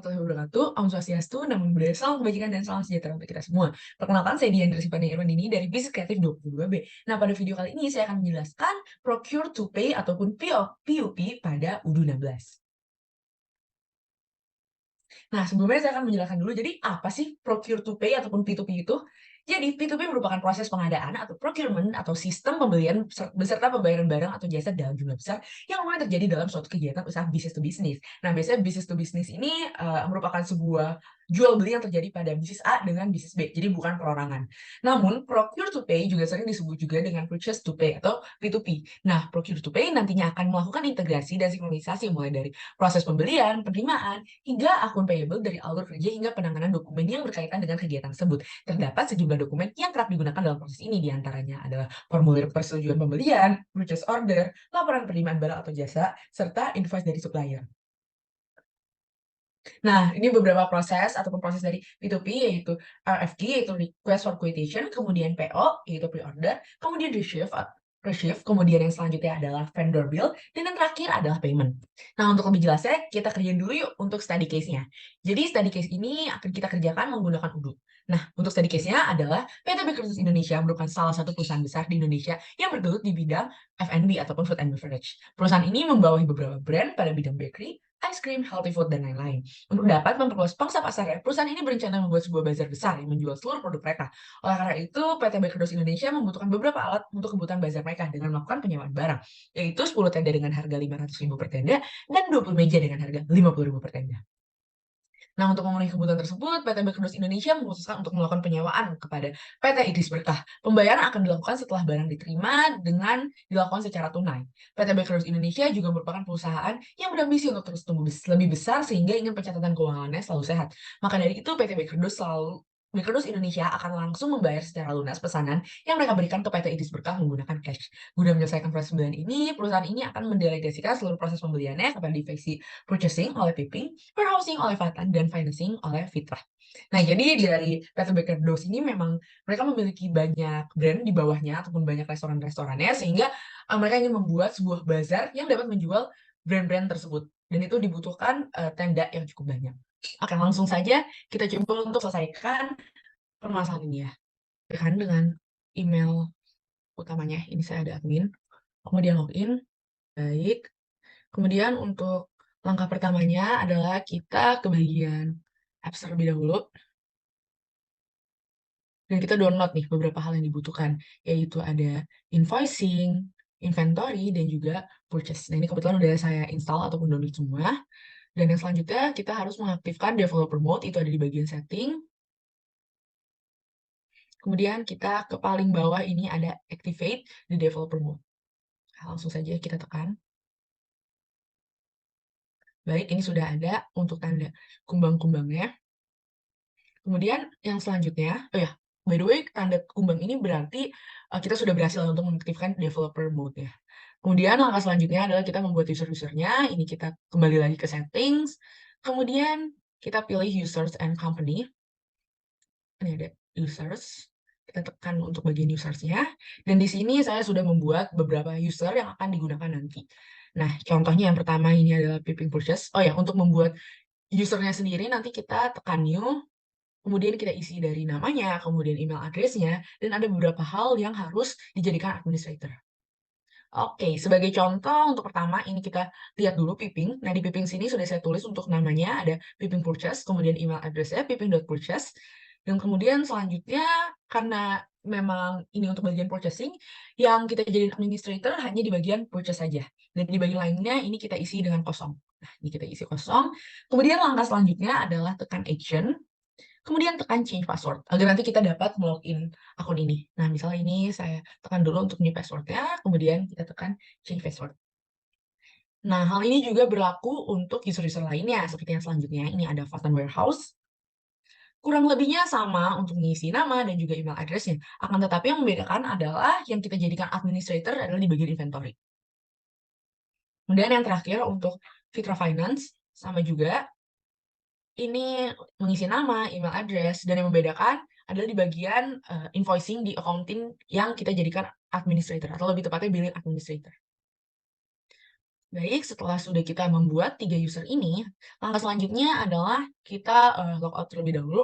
Warahmatullahi wabarakatuh. Om Swastiastu, Namo Buddhaya, salam kebajikan dan salam sejahtera untuk kita semua. Perkenalkan, saya Dian Resipani Irwandini dari Bisnis Kreatif 22B. Nah, pada video kali ini saya akan menjelaskan Procure to Pay ataupun PUP pada UDU 16. Nah, sebelumnya saya akan menjelaskan dulu, jadi apa sih Procure to Pay ataupun P2P itu? Jadi, P2P merupakan proses pengadaan atau procurement atau sistem pembelian beserta pembayaran barang atau jasa dalam jumlah besar yang umumnya terjadi dalam suatu kegiatan usaha business to business. Nah, biasanya business to business ini merupakan sebuah jual beli yang terjadi pada bisnis A dengan bisnis B, jadi bukan perorangan. Namun, Procure to Pay juga sering disebut juga dengan Purchase to Pay atau P2P. Nah, Procure to Pay nantinya akan melakukan integrasi dan sinkronisasi mulai dari proses pembelian, penerimaan, hingga akun payable dari alur kerja hingga penanganan dokumen yang berkaitan dengan kegiatan tersebut. Terdapat sejumlah dokumen yang kerap digunakan dalam proses ini, diantaranya adalah formulir persetujuan pembelian, purchase order, laporan penerimaan barang atau jasa, serta invoice dari supplier. Nah, ini beberapa proses ataupun proses dari P2P, yaitu RFQ, yaitu Request for Quotation, kemudian PO, yaitu Pre-Order, kemudian Receive, kemudian yang selanjutnya adalah Vendor Bill, dan yang terakhir adalah Payment. Nah, untuk lebih jelasnya, kita kerjain dulu yuk untuk study case-nya. Jadi, study case ini akan kita kerjakan menggunakan UDU. Nah, untuk study case-nya adalah PT Bakeries Indonesia merupakan salah satu perusahaan besar di Indonesia yang bergelut di bidang F&B ataupun food and beverage. Perusahaan ini membawahi beberapa brand pada bidang bakery, ice cream, healthy food, dan lain-lain. Untuk dapat memperluas pangsa pasarnya, perusahaan ini berencana membuat sebuah bazar besar yang menjual seluruh produk mereka. Oleh karena itu, PT Bakeries Indonesia membutuhkan beberapa alat untuk kebutuhan bazar mereka dengan melakukan penyewaan barang, yaitu 10 tenda dengan harga Rp500.000 per tenda dan 20 meja dengan harga Rp50.000 per tenda. Nah, untuk memenuhi kebutuhan tersebut, PT Bakeries Indonesia memutuskan untuk melakukan penyewaan kepada PT Idris Berkah. Pembayaran akan dilakukan setelah barang diterima dengan dilakukan secara tunai. PT Bakeries Indonesia juga merupakan perusahaan yang berambisi untuk terus tumbuh lebih besar sehingga ingin pencatatan keuangannya selalu sehat. Maka dari itu, PT Bakeries Indonesia akan langsung membayar secara lunas pesanan yang mereka berikan ke PT Idris Berkah menggunakan cash. Guna menyelesaikan proses pembelian ini, perusahaan ini akan mendelegasikan seluruh proses pembeliannya kepada divisi purchasing oleh Piping, warehousing oleh Fatan, dan financing oleh Fitrah. Nah, jadi dari PT Baker Dough ini memang mereka memiliki banyak brand di bawahnya ataupun banyak restoran-restorannya sehingga mereka ingin membuat sebuah bazar yang dapat menjual brand-brand tersebut dan itu dibutuhkan tenda yang cukup banyak. Oke, langsung saja kita coba untuk selesaikan permasalahan ini ya. Kan dengan email utamanya, ini saya ada admin, kemudian login, baik. Kemudian untuk langkah pertamanya adalah kita ke bagian apps terlebih dahulu. Dan kita download nih beberapa hal yang dibutuhkan, yaitu ada invoicing, inventory, dan juga purchase. Nah, ini kebetulan udah saya install ataupun download semua. Dan yang selanjutnya kita harus mengaktifkan developer mode, itu ada di bagian setting. Kemudian kita ke paling bawah ini ada activate di developer mode. Langsung saja kita tekan. Baik, ini sudah ada untuk tanda kumbang-kumbangnya. Kemudian yang selanjutnya, oh ya, by the way, tanda kumbang ini berarti kita sudah berhasil untuk mengaktifkan developer mode ya. Kemudian langkah selanjutnya adalah kita membuat user-usernya. Ini kita kembali lagi ke settings. Kemudian kita pilih users and company. Ini ada users. Kita tekan untuk bagian usersnya. Dan di sini saya sudah membuat beberapa user yang akan digunakan nanti. Nah, contohnya yang pertama ini adalah Piping Purchase. Oh ya, untuk membuat usernya sendiri nanti kita tekan new. Kemudian kita isi dari namanya, kemudian email address-nya, dan ada beberapa hal yang harus dijadikan administrator. Oke, sebagai contoh untuk pertama ini kita lihat dulu Piping. Nah, di Piping sini sudah saya tulis untuk namanya ada Piping Purchase, kemudian email address-nya piping.purchase. Dan kemudian selanjutnya karena memang ini untuk bagian purchasing, yang kita jadiin administrator hanya di bagian purchase saja. Dan di bagian lainnya ini kita isi dengan kosong. Nah, ini kita isi kosong. Kemudian langkah selanjutnya adalah tekan action. Kemudian tekan change password, agar nanti kita dapat login akun ini. Nah, misalnya ini saya tekan dulu untuk new password-nya, kemudian kita tekan change password. Nah, hal ini juga berlaku untuk user-user lainnya, seperti yang selanjutnya. Ini ada Fatan Warehouse. Kurang lebihnya sama untuk mengisi nama dan juga email address-nya. Akan tetapi yang membedakan adalah yang kita jadikan administrator adalah di bagian inventory. Kemudian yang terakhir untuk Fitra Finance, sama juga. Ini mengisi nama, email address, dan yang membedakan adalah di bagian invoicing di accounting yang kita jadikan administrator, atau lebih tepatnya billing administrator. Baik, setelah sudah kita membuat 3 user ini, langkah selanjutnya adalah kita, logout terlebih dahulu.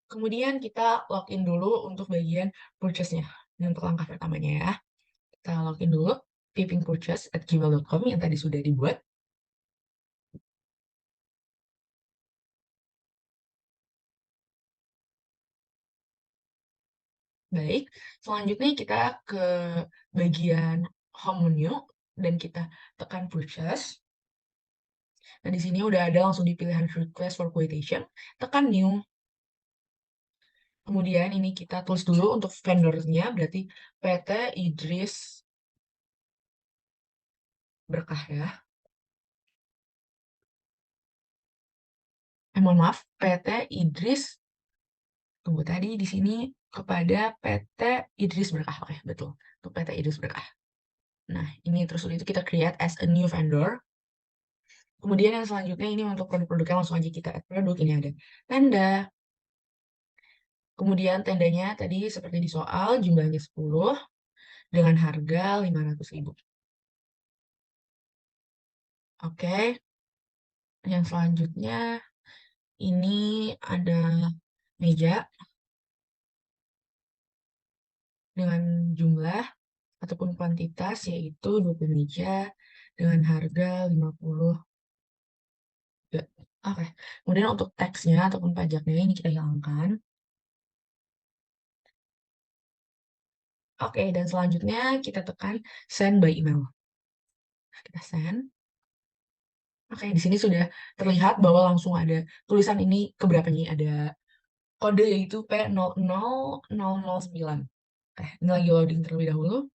Kemudian kita login dulu untuk bagian purchase-nya. Ini untuk langkah pertamanya ya. Kita login dulu vpingpurchase@gmail.com yang tadi sudah dibuat. Baik, selanjutnya kita ke bagian home menu dan kita tekan purchase. Nah, di sini udah ada langsung di pilihan request for quotation, tekan new. Kemudian ini kita tulis dulu untuk vendornya, berarti PT Idris Berkah ya. Mohon maaf, PT Idris, tunggu tadi di sini kepada PT Idris Berkah. Oke, betul. Untuk PT Idris Berkah. Nah, ini terus itu kita create as a new vendor. Kemudian yang selanjutnya ini untuk produk-produknya langsung aja kita add produk. Ini ada tenda. Kemudian tendanya tadi seperti di soal jumlahnya 10 dengan harga 500.000. Oke. Yang selanjutnya ini ada meja dengan jumlah ataupun kuantitas yaitu 20 meja dengan harga 50. Oke. Kemudian untuk teksnya ataupun pajaknya ini kita hilangkan. Oke, dan selanjutnya kita tekan send by email. Kita send. Oke, di sini sudah terlihat bahwa langsung ada tulisan ini keberapa nih? Ada kode yaitu P00009. Oke, ini lagi loading terlebih dahulu.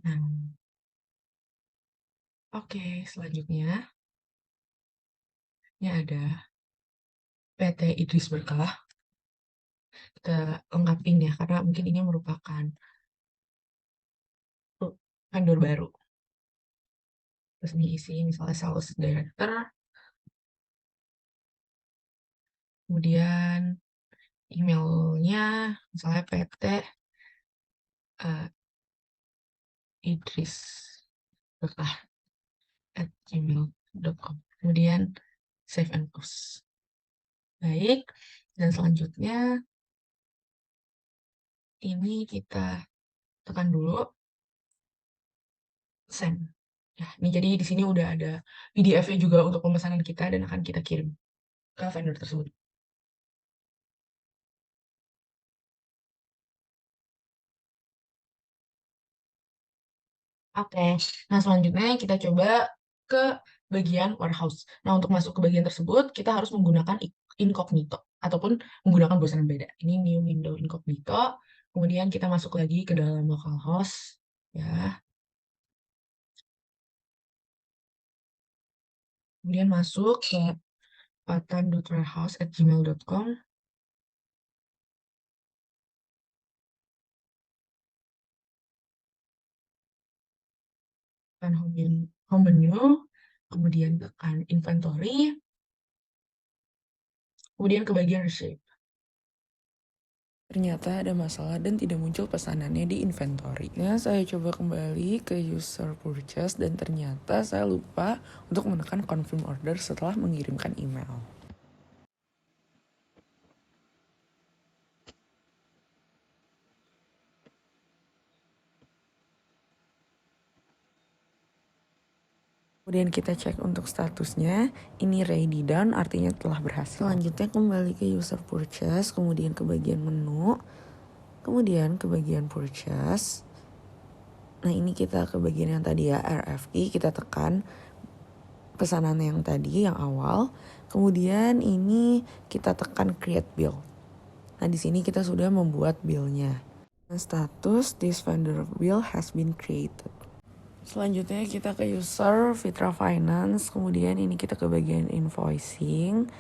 Nah, oke, selanjutnya ini ada PT Idris Berkah. Kita lengkapin ya, karena mungkin ini merupakan vendor baru. Terus diisi misalnya sales director, kemudian emailnya misalnya PT Idris Berkah @gmail.com. Kemudian save and close. Baik, dan selanjutnya ini kita tekan dulu send. Ya, ini jadi di sini udah ada PDF-nya juga untuk pemesanan kita dan akan kita kirim ke vendor tersebut. Oke, nah selanjutnya kita coba ke bagian warehouse. Nah, untuk masuk ke bagian tersebut, kita harus menggunakan incognito ataupun menggunakan bosan beda. Ini new window incognito, kemudian kita masuk lagi ke dalam localhost, ya. Kemudian masuk ke patan.warehouse@gmail.com. Tekan home menu, kemudian tekan inventory, kemudian ke bagian receipt. Ternyata ada masalah dan tidak muncul pesanannya di inventory. Nah, saya coba kembali ke user purchase dan ternyata saya lupa untuk menekan confirm order setelah mengirimkan email. Kemudian kita cek untuk statusnya, ini ready done artinya telah berhasil. Selanjutnya kembali ke user purchase, kemudian ke bagian menu, kemudian ke bagian purchase. Nah, ini kita ke bagian yang tadi ya, RFQ, kita tekan pesanan yang tadi, yang awal. Kemudian ini kita tekan create bill. Nah, di sini kita sudah membuat billnya. Status this vendor bill has been created. Selanjutnya kita ke user Fitra Finance, kemudian ini kita ke bagian invoicing,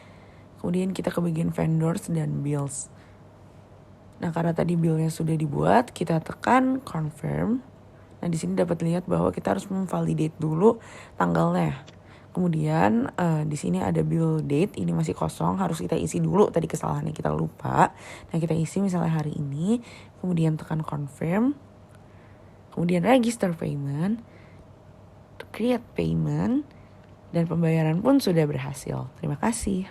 kemudian kita ke bagian vendors dan bills. Nah, karena tadi billnya sudah dibuat, kita tekan confirm. Nah, di sini dapat lihat bahwa kita harus memvalidate dulu tanggalnya. Kemudian di sini ada bill date, ini masih kosong, harus kita isi dulu, tadi kesalahannya kita lupa. Nah kita isi misalnya hari ini, kemudian tekan confirm, kemudian register payment, create payment, dan pembayaran pun sudah berhasil. Terima kasih.